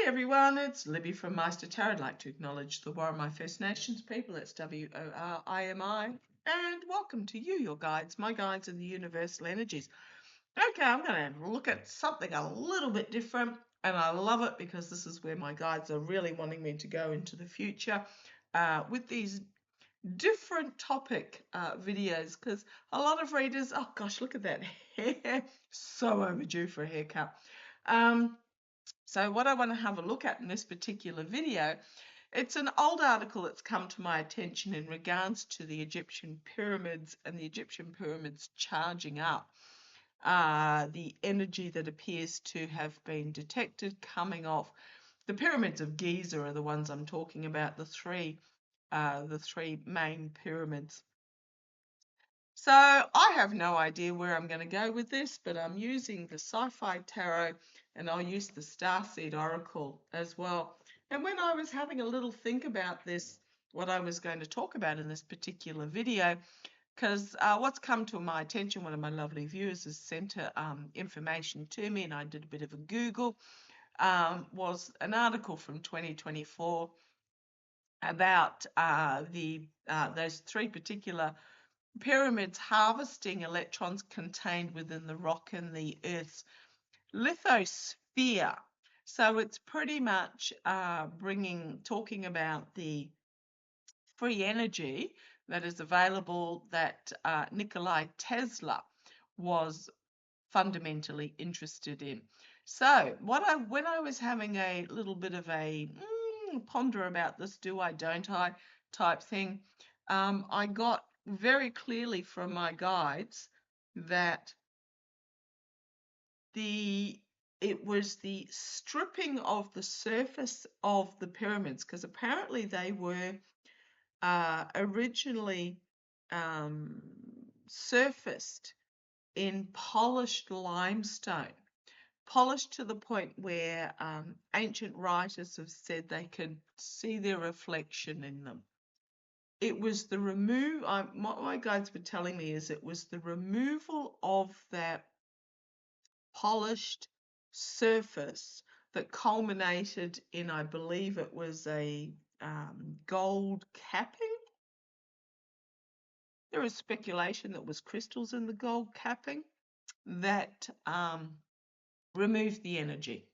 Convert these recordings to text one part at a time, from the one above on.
Everyone, it's Libby from Meister Tarot. I'd like to acknowledge the Warramai First Nations people. It's WORIMI. And welcome to you, your guides, my guides in the universal energies. Okay, I'm going to look at something a little bit different, and I love it because this is where my guides are really wanting me to go into the future with these different topic videos, because a lot of readers, oh gosh, look at that hair, so overdue for a haircut. So what I want to have a look at in this particular video, it's an old article that's come to my attention in regards to the Egyptian pyramids and the Egyptian pyramids charging up. The energy that appears to have been detected coming off. The pyramids of Giza are the ones I'm talking about, the three main pyramids. So I have no idea where I'm going to go with this, but I'm using the Sci-Fi Tarot, and I'll use the Starseed Oracle as well. And when I was having a little think about this, what I was going to talk about in this particular video, because what's come to my attention, one of my lovely viewers has sent information to me, and I did a bit of a Google, was an article from 2024 about those three particular pyramids harvesting electrons contained within the rock and the Earth's lithosphere. So it's pretty much talking about the free energy that is available that Nikola Tesla was fundamentally interested in. So when I was having a little bit of a ponder about this, do I, don't I type thing, I got very clearly from my guides that it was the stripping of the surface of the pyramids, because apparently they were originally surfaced in polished limestone, polished to the point where ancient writers have said they could see their reflection in them. It was the what my guides were telling me is it was the removal of that polished surface that culminated in, I believe it was a gold capping. There is speculation that was crystals in the gold capping that removed the energy.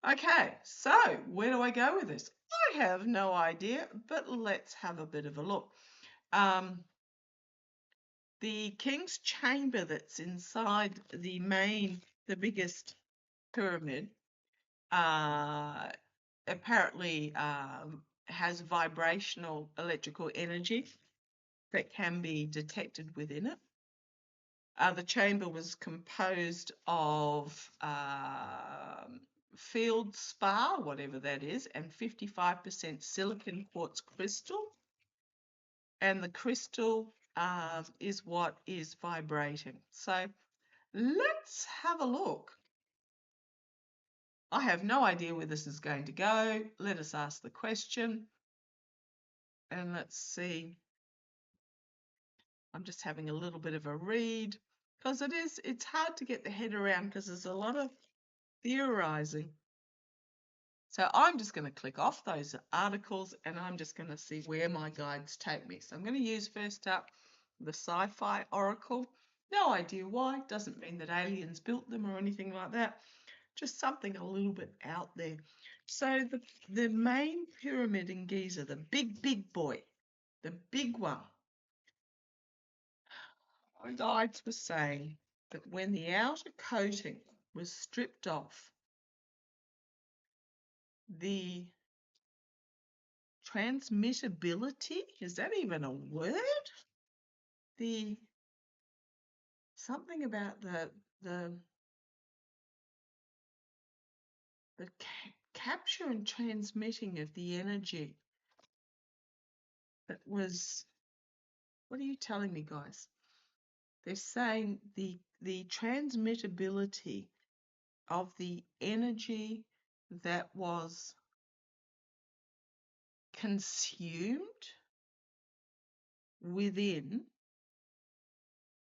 Okay, so where do I go with this? I have no idea, but let's have a bit of a look. The King's Chamber that's inside the biggest pyramid, apparently has vibrational electrical energy that can be detected within it. The chamber was composed of feldspar, whatever that is, and 55% silicon quartz crystal. And the crystal is what is vibrating. So let's have a look. I have no idea where this is going to go. Let us ask the question. And let's see. I'm just having a little bit of a read, because it's hard to get the head around because there's a lot of theorizing. So I'm just going to click off those articles and I'm just going to see where my guides take me. So I'm going to use first up the Sci-Fi Oracle. No idea why. Doesn't mean that aliens built them or anything like that. Just something a little bit out there. So the main pyramid in Giza, the big boy, the big one. My guides were saying that when the outer coating was stripped off, the transmittability, is that even a word? Something about the capture and transmitting of the energy that was, what are you telling me, guys? They're saying the transmittability of the energy that was consumed within.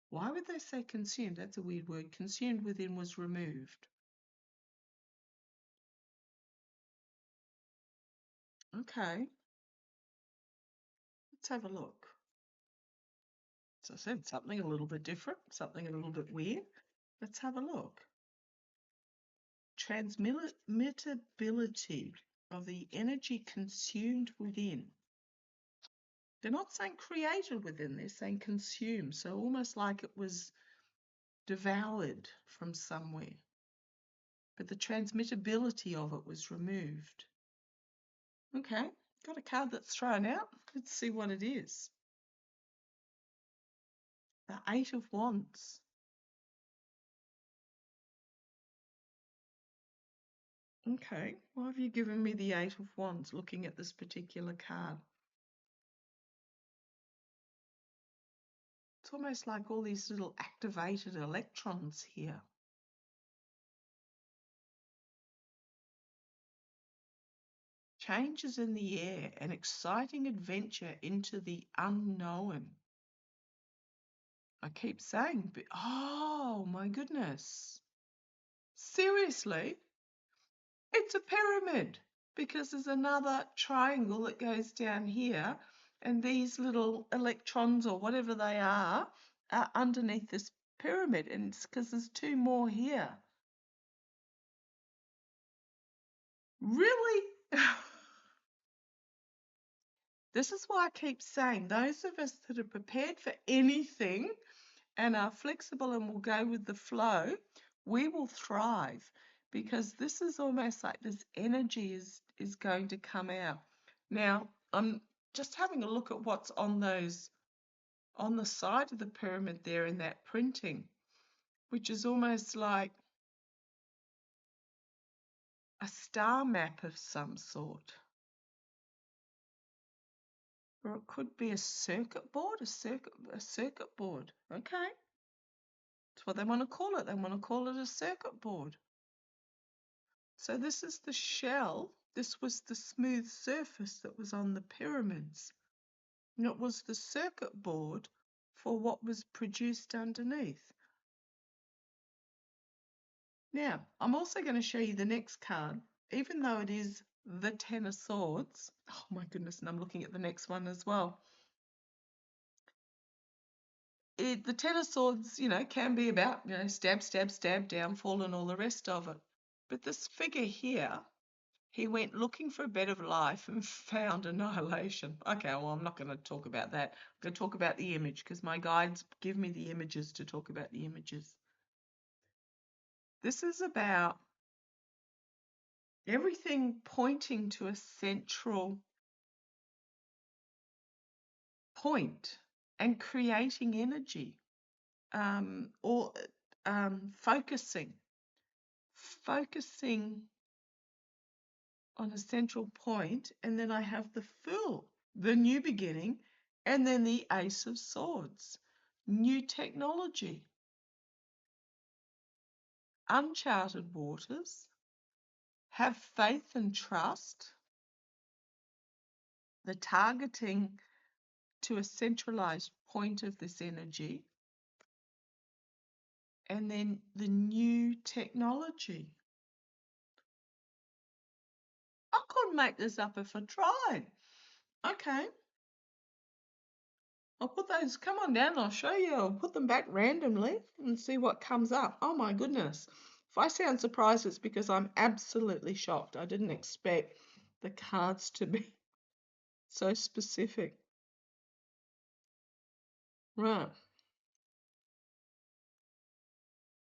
Why would they say consumed? That's a weird word. Consumed within was removed. Okay, let's have a look. As I said, something a little bit different, something a little bit weird. Let's have a look. Transmittability of the energy consumed within. They're not saying created within, they're saying consumed. So almost like it was devoured from somewhere. But the transmittability of it was removed. Okay, got a card that's thrown out. Let's see what it is. The Eight of Wands. Okay, why have you given me the Eight of Wands looking at this particular card? It's almost like all these little activated electrons here. Changes in the air, an exciting adventure into the unknown. I keep saying, oh my goodness. Seriously? It's a pyramid because there's another triangle that goes down here, and these little electrons or whatever they are underneath this pyramid, and it's because there's two more here. Really? This is why I keep saying those of us that are prepared for anything and are flexible and will go with the flow, we will thrive, because this is almost like this energy is going to come out. Now, I'm just having a look at what's on those, on the side of the pyramid there in that printing, which is almost like a star map of some sort. Or it could be a circuit board, a circuit board. Okay. That's what they want to call it. They want to call it a circuit board. So this is the shell. This was the smooth surface that was on the pyramids. And it was the circuit board for what was produced underneath. Now, I'm also going to show you the next card, even though it is the Ten of Swords. Oh my goodness, and I'm looking at the next one as well. The Ten of Swords, can be about, stab, stab, stab, downfall and all the rest of it. But this figure here, he went looking for a better life and found annihilation. Okay, well, I'm not going to talk about that. I'm going to talk about the image because my guides give me the images to talk about the images. This is about everything pointing to a central point and creating energy, or focusing on a central point. And then I have the Fool, the new beginning, and then the Ace of Swords, new technology, uncharted waters, have faith and trust, the targeting to a centralized point of this energy, and then the new technology. I couldn't make this up if I tried. Okay. I'll put those, come on down, I'll show you. I'll put them back randomly and see what comes up. Oh my goodness. If I sound surprised, it's because I'm absolutely shocked. I didn't expect the cards to be so specific. Right.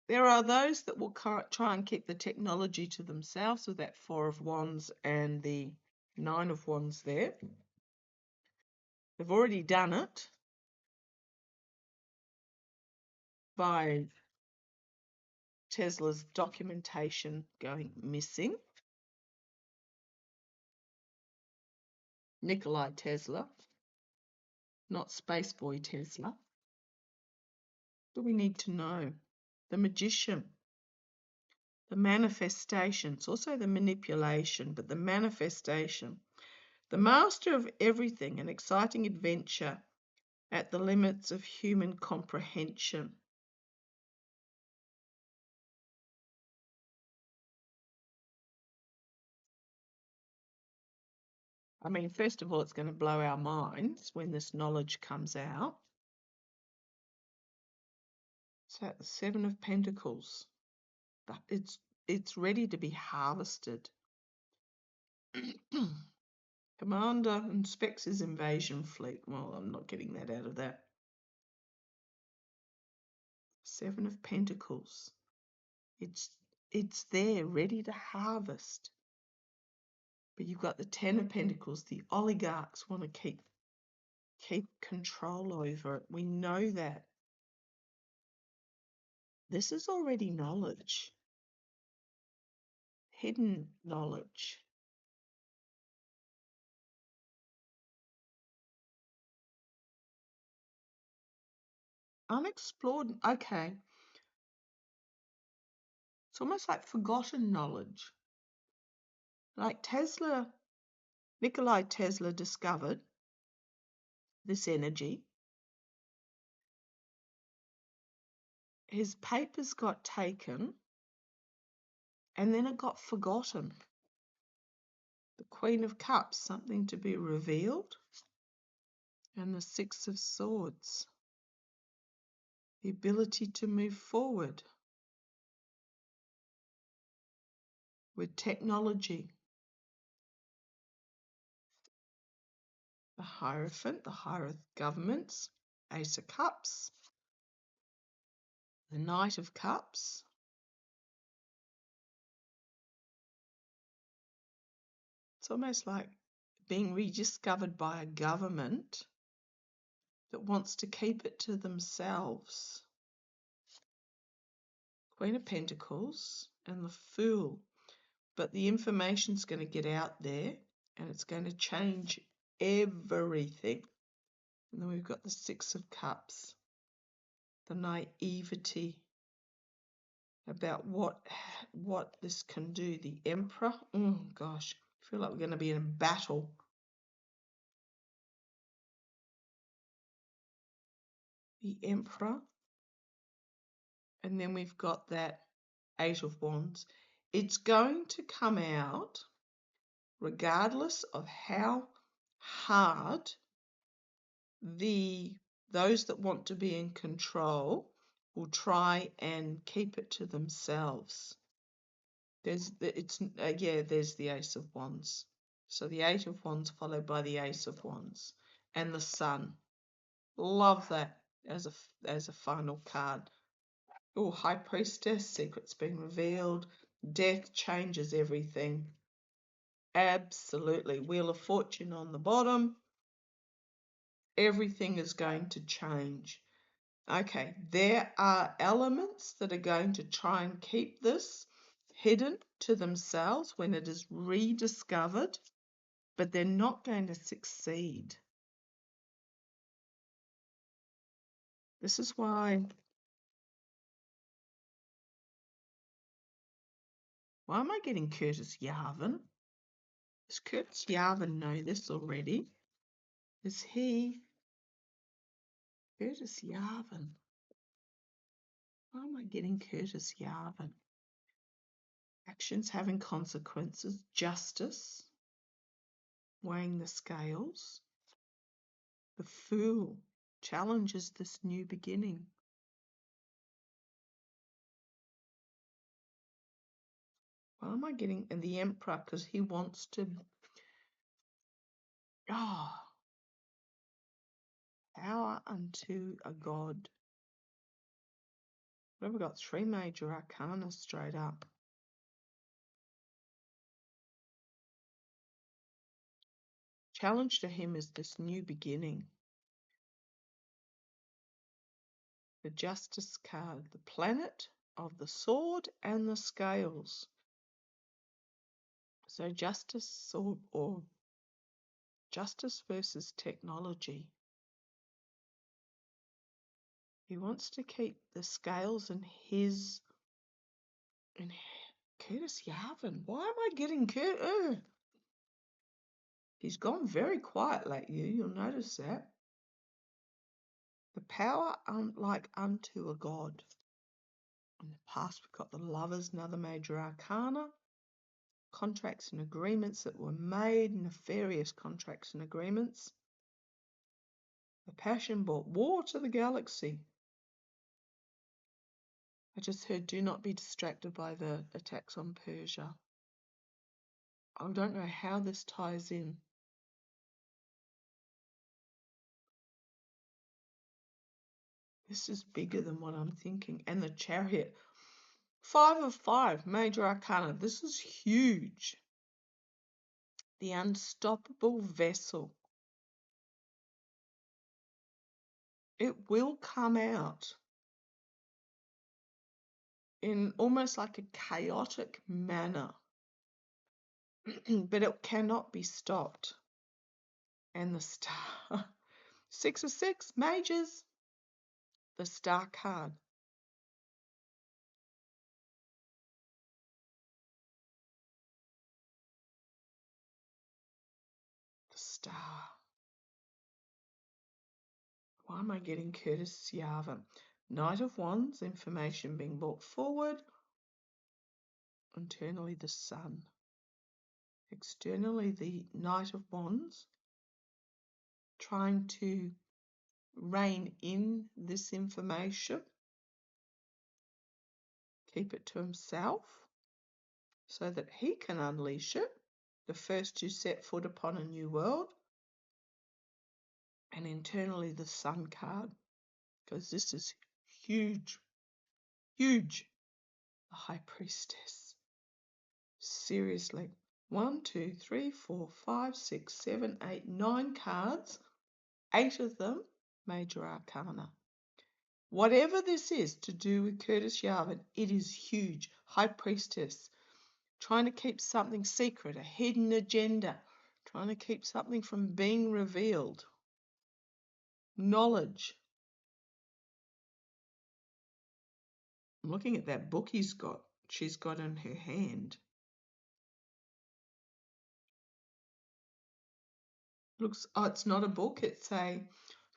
There are those that will try and keep the technology to themselves with that Four of Wands and the Nine of Wands there. They've already done it by Tesla's documentation going missing. Nikola Tesla, not Spaceboy Tesla. But we need to know the magician, the manifestations, also the manipulation, but the manifestation, the master of everything, an exciting adventure at the limits of human comprehension. I mean, first of all, it's going to blow our minds when this knowledge comes out. So the Seven of Pentacles, but it's ready to be harvested. Commander inspects his invasion fleet. Well, I'm not getting that out of that. Seven of Pentacles. It's there, ready to harvest. But you've got the Ten of Pentacles. The oligarchs want to keep control over it. We know that. This is already knowledge. Hidden knowledge. Unexplored. Okay. It's almost like forgotten knowledge. Like Nikola Tesla discovered this energy. His papers got taken and then it got forgotten. The Queen of Cups, something to be revealed. And the Six of Swords, the ability to move forward with technology. The Hierophant, the Hierophant governments, Ace of Cups, the Knight of Cups, it's almost like being rediscovered by a government that wants to keep it to themselves. Queen of Pentacles and the Fool. But the information's going to get out there and it's going to change everything. And then we've got the Six of Cups, the naivety about what this can do. The Emperor, oh gosh, I feel like we're going to be in a battle. The Emperor, and then we've got that Eight of Wands. It's going to come out regardless of how hard those that want to be in control will try and keep it to themselves. There's the Ace of Wands. So the Eight of Wands followed by the Ace of Wands and the Sun. Love that as a final card. Oh, High Priestess, secrets being revealed. Death changes everything. Absolutely. Wheel of Fortune on the bottom. Everything is going to change. Okay, there are elements that are going to try and keep this hidden to themselves when it is rediscovered, but they're not going to succeed. This is why am I getting Curtis Yarvin? Does Curtis Yarvin know this already? Is he Curtis Yarvin? Why am I getting Curtis Yarvin? Actions having consequences, justice, weighing the scales. The Fool challenges this new beginning. Why am I getting and the Emperor? Because he wants to power unto a god. What have we got? 3 major arcana straight up. Challenge to him is this new beginning. The Justice card, the planet of the sword and the scales. So justice or justice versus technology. He wants to keep the scales in his. And Curtis Yarvin. Why am I getting Curtis? He's gone very quiet lately. You'll notice that. The power like unto a god. In the past, we've got the Lovers, another major arcana. contracts and agreements that were made, nefarious contracts and agreements. The passion brought war to the galaxy. I just heard, do not be distracted by the attacks on Persia. I don't know how this ties in. This is bigger than what I'm thinking. And the Chariot. 5 of 5, major arcana. This is huge. The unstoppable vessel. It will come out in almost like a chaotic manner. But it cannot be stopped. And the star. 6 of 6, majors. The star card. The star. Why am I getting Curtis Yavin? Knight of Wands, information being brought forward. Internally, the Sun. Externally, the Knight of Wands. Trying to rein in this information. Keep it to himself so that he can unleash it. The first to set foot upon a new world. And internally, the Sun card. Because this is huge. Huge. The High Priestess. Seriously. 1, 2, 3, 4, 5, 6, 7, 8, 9 cards. 8 of them, major arcana. Whatever this is to do with Curtis Yavin, it is huge. High Priestess. Trying to keep something secret, a hidden agenda. Trying to keep something from being revealed. Knowledge. I'm looking at that book she's got in her hand. Looks, oh, it's not a book, it's a,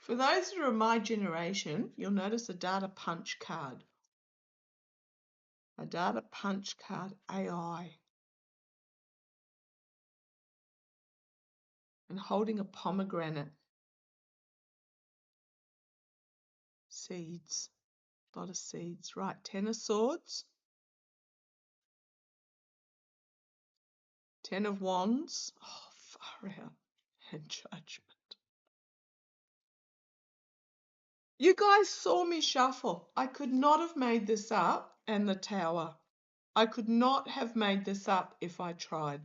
for those that are my generation, you'll notice a data punch card. A data punch card, AI. And holding a pomegranate. Seeds. A lot of seeds. Right, 10 of Swords. 10 of Wands. Oh, far out. And Judgment. You guys saw me shuffle. I could not have made this up. And the Tower. I could not have made this up if I tried.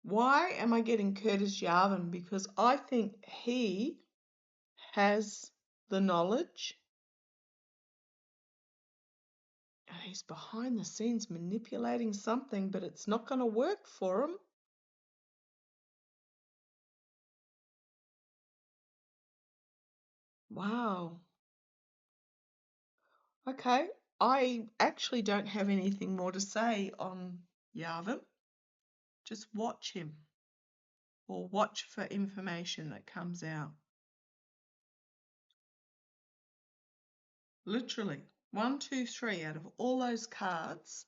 Why am I getting Curtis Yavin? Because I think he has the knowledge and he's behind the scenes manipulating something, but it's not going to work for him. Wow. Okay, I actually don't have anything more to say on Yavin. Just watch him or watch for information that comes out. Literally, 1, 2, 3 out of all those cards,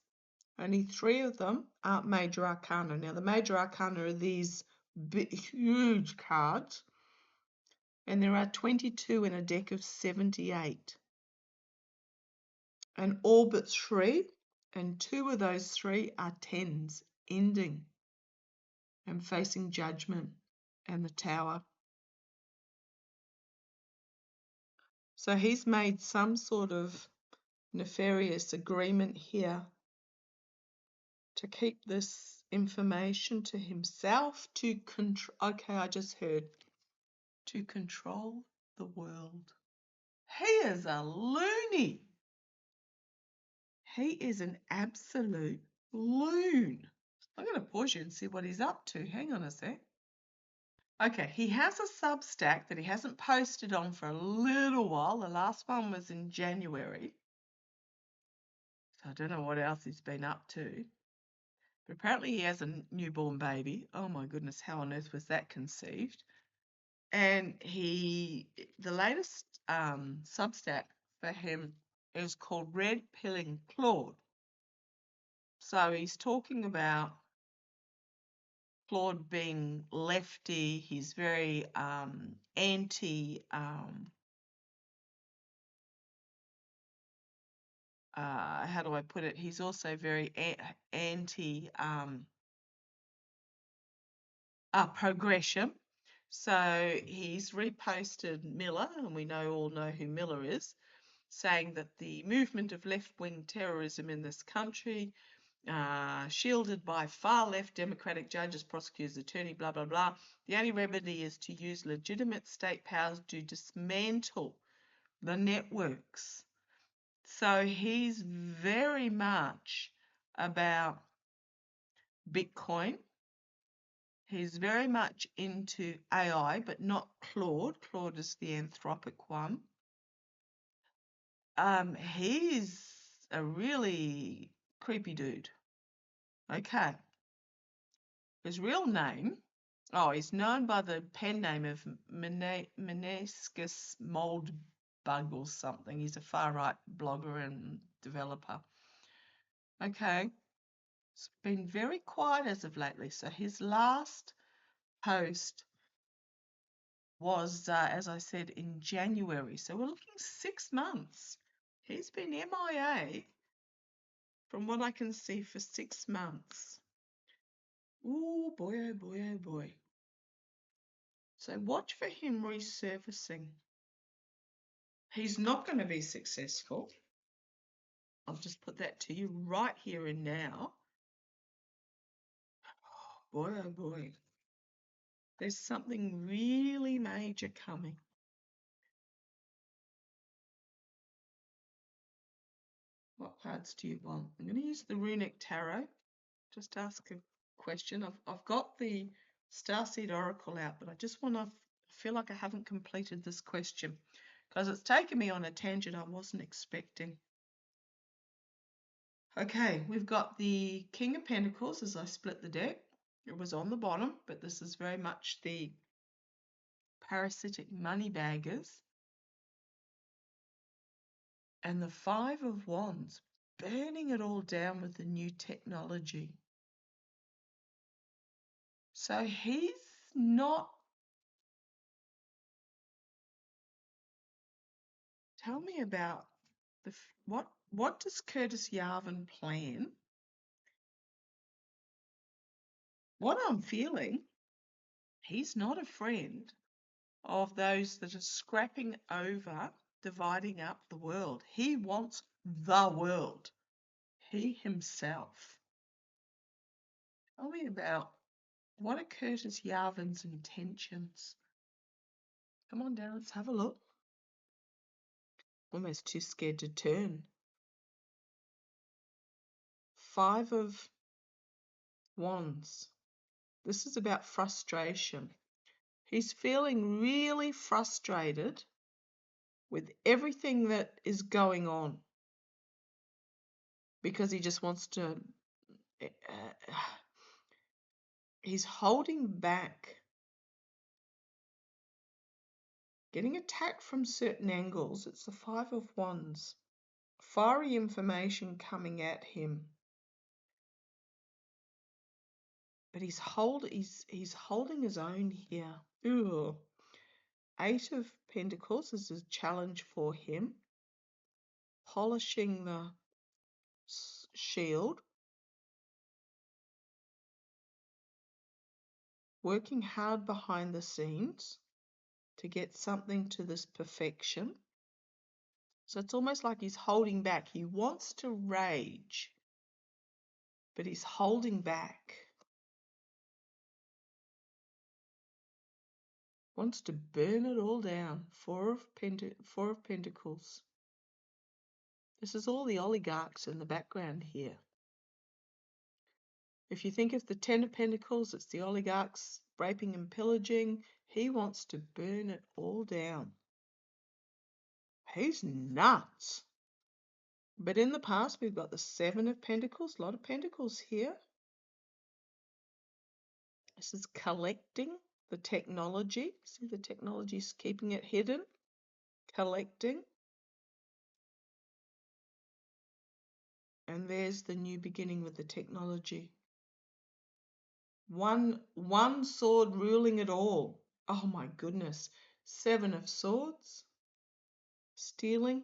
only 3 of them aren't major arcana. Now, the major arcana are these big, huge cards, and there are 22 in a deck of 78. And all but 3, and 2 of those 3 are 10s, ending and facing Judgment and the Tower. So he's made some sort of nefarious agreement here to keep this information to himself, to control. Okay, I just heard. To control the world. He is a loony. He is an absolute loon. I'm going to pause you and see what he's up to. Hang on a sec. Okay, he has a Substack that he hasn't posted on for a little while. The last one was in January. So I don't know what else he's been up to. But apparently he has a newborn baby. Oh my goodness, how on earth was that conceived? And the latest Substack for him is called Red Pilling Claude. So he's talking about Claude being lefty. He's very anti. How do I put it? He's also very anti progression. So he's reposted Miller, and we all know who Miller is, saying that the movement of left-wing terrorism in this country, shielded by far-left Democratic judges, prosecutors, attorney, blah, blah, blah. The only remedy is to use legitimate state powers to dismantle the networks. So he's very much about Bitcoin. He's very much into AI, but not Claude. Claude is the Anthropic one. He's a really creepy dude. Okay. His real name, he's known by the pen name of Meniscus Moldbug or something. He's a far-right blogger and developer. Okay. It's been very quiet as of lately. So his last post was, as I said, in January. So we're looking 6 months. He's been MIA, from what I can see, for 6 months. Oh boy, oh boy, oh boy. So watch for him resurfacing. He's not going to be successful. I'll just put that to you right here and now. Boy, oh boy. There's something really major coming. What cards do you want? I'm going to use the Runic Tarot. Just ask a question. I've got the Starseed Oracle out, but I just want to feel like I haven't completed this question because it's taken me on a tangent I wasn't expecting. Okay, we've got the King of Pentacles as I split the deck. It was on the bottom, but this is very much the parasitic money baggers. And the Five of Wands, burning it all down with the new technology. So he's not... Tell me about what does Curtis Yarvin plan? What I'm feeling, he's not a friend of those that are scrapping over, dividing up the world. He wants the world. He himself. Tell me about what are Curtis Yarvin's intentions? Come on down, let's have a look. Almost too scared to turn. Five of Wands. This is about frustration. He's feeling really frustrated with everything that is going on because he just wants to... he's holding back. Getting attacked from certain angles. It's the Five of Wands. Fiery information coming at him. But he's holding his own here. Ooh. Eight of Pentacles is a challenge for him. Polishing the shield. Working hard behind the scenes to get something to this perfection. So it's almost like he's holding back. He wants to rage, but he's holding back. Wants to burn it all down. Four of Pentacles. This is all the oligarchs in the background here. If you think of the Ten of Pentacles, it's the oligarchs raping and pillaging. He wants to burn it all down. He's nuts. But in the past, we've got the Seven of Pentacles. A lot of Pentacles here. This is collecting the technology. See, the technology is keeping it hidden. Collecting. And there's the new beginning with the technology. One sword ruling it all. Oh my goodness. 7 of Swords. Stealing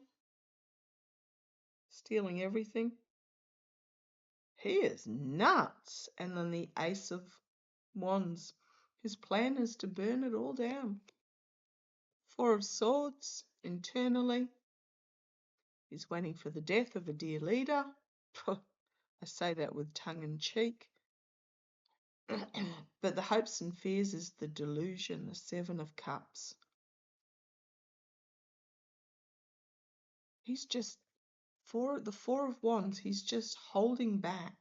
everything. He is nuts. And then the Ace of Wands. His plan is to burn it all down. 4 of Swords internally. He's waiting for the death of a dear leader. I say that with tongue in cheek. But the hopes and fears is the delusion, the 7 of Cups. He's just, the 4 of Wands, he's just holding back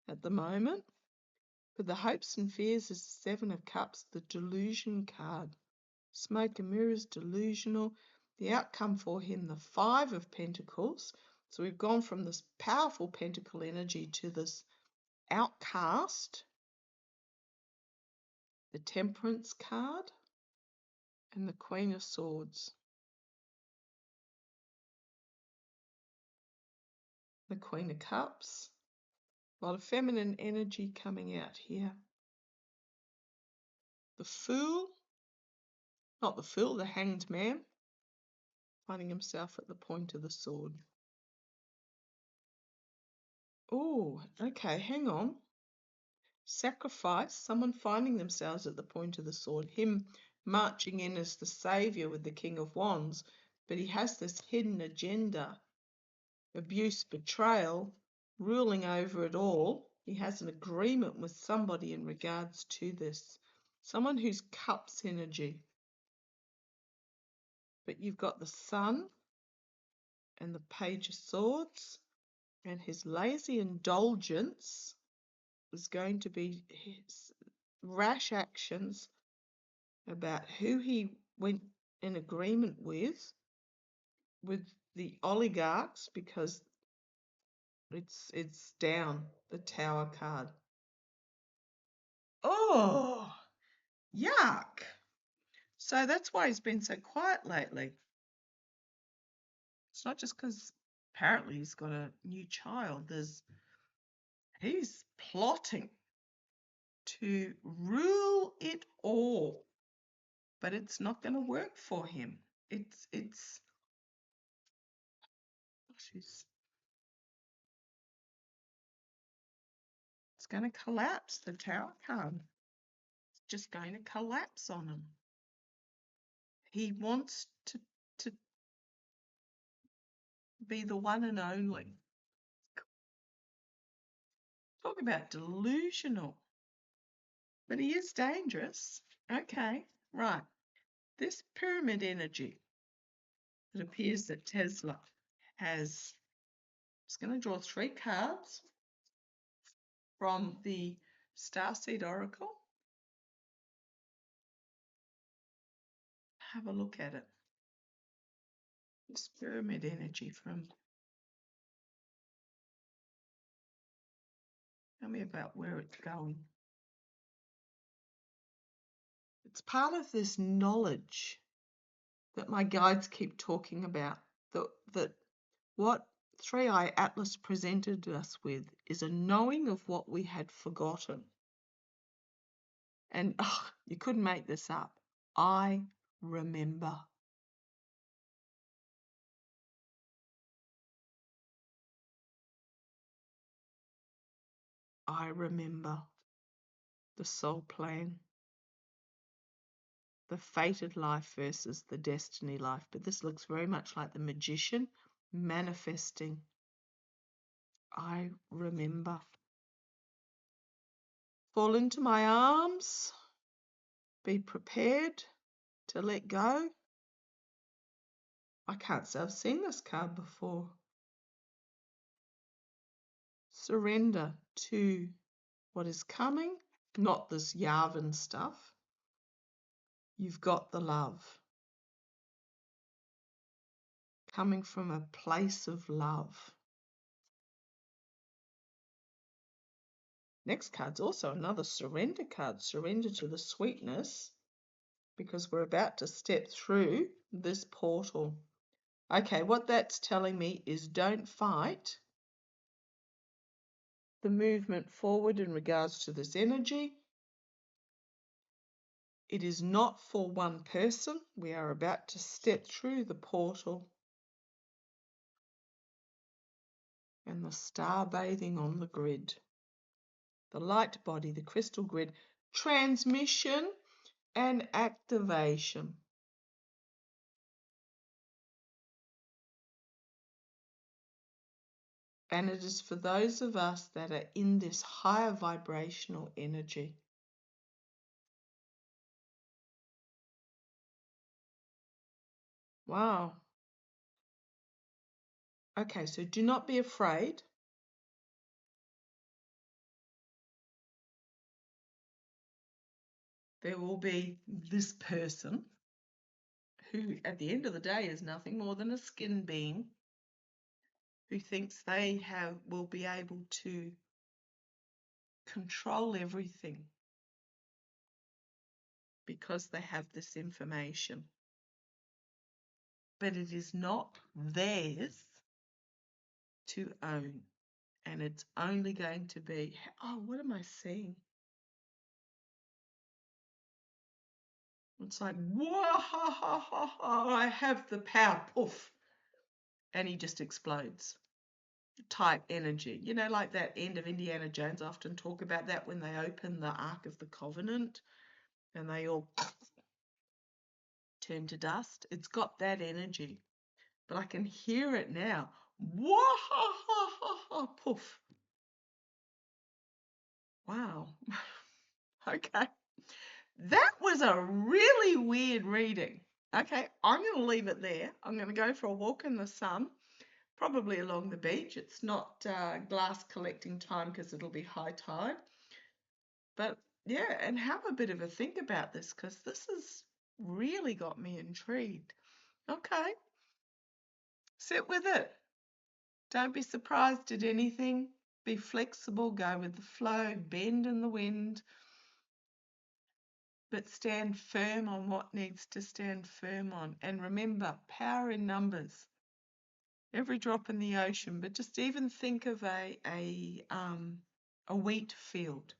at the moment. But the hopes and fears is the 7 of Cups, the delusion card. Smoke and mirrors, delusional. The outcome for him, the 5 of Pentacles. So we've gone from this powerful pentacle energy to this outcast, the Temperance card, and the Queen of Swords. The Queen of Cups. A lot of feminine energy coming out here. The Fool. Not the Fool, the Hanged Man. Finding himself at the point of the sword. Oh, okay, hang on. Sacrifice, someone finding themselves at the point of the sword. Him marching in as the saviour with the King of Wands. But he has this hidden agenda. Abuse, betrayal, ruling over it all. He has an agreement with somebody in regards to this. Someone who's Cups energy. But you've got the Sun and the Page of Swords, and his lazy indulgence is going to be his rash actions about who he went in agreement with the oligarchs, because it's down, the Tower card. Oh, yuck. So that's why he's been so quiet lately. It's not just because apparently he's got a new child. He's plotting to rule it all, but it's not going to work for him. It's going to collapse. The Tower card. It's just going to collapse on him. He wants to be the one and only. Talk about delusional. But he is dangerous. Okay, right. This pyramid energy, it appears that Tesla has, just going to draw 3 cards from the Starseed Oracle. Have a look at it. This pyramid energy from, tell me about where it's going. It's part of this knowledge that my guides keep talking about, that what 3i Atlas presented us with is a knowing of what we had forgotten. And you couldn't make this up. I remember. I remember the soul plan, the fated life versus the destiny life. But this looks very much like the magician manifesting. I remember. Fall into my arms. Be prepared to let go. I can't say I've seen this card before. Surrender to what is coming, not this Yavin stuff. You've got the love. Coming from a place of love. Next card's also another surrender card. Surrender to the sweetness, because we're about to step through this portal. Okay, what that's telling me is don't fight the movement forward in regards to this energy. It is not for one person. We are about to step through the portal and the star bathing on the grid. The light body, the crystal grid, transmission and activation. And it is for those of us that are in this higher vibrational energy. Wow. Okay, so do not be afraid. There will be this person who, at the end of the day, is nothing more than a skin being who thinks they will be able to control everything because they have this information. But it is not theirs to own. And it's only going to be, oh, what am I seeing? It's like, whoa, I have the power, poof. And he just explodes. Type energy. You know, like that end of Indiana Jones, I often talk about that when they open the Ark of the Covenant and they all turn to dust. It's got that energy. But I can hear it now. Whoa, poof. Wow. Okay. That was a really weird reading. Okay, I'm going to leave it there. I'm going to go for a walk in the sun, probably along the beach. It's not glass collecting time because it'll be high tide. But yeah, and have a bit of a think about this because this has really got me intrigued. Okay, sit with it. Don't be surprised at anything. Be flexible, go with the flow, bend in the wind, but stand firm on what needs to stand firm on. And remember, power in numbers. Every drop in the ocean, but just even think of a wheat field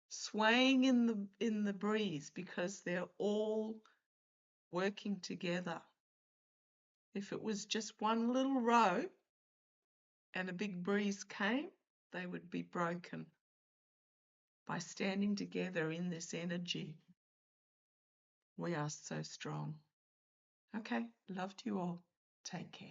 swaying in the breeze because they're all working together. If it was just one little row and a big breeze came, they would be broken. By standing together in this energy, we are so strong. Okay, love to you all. Take care.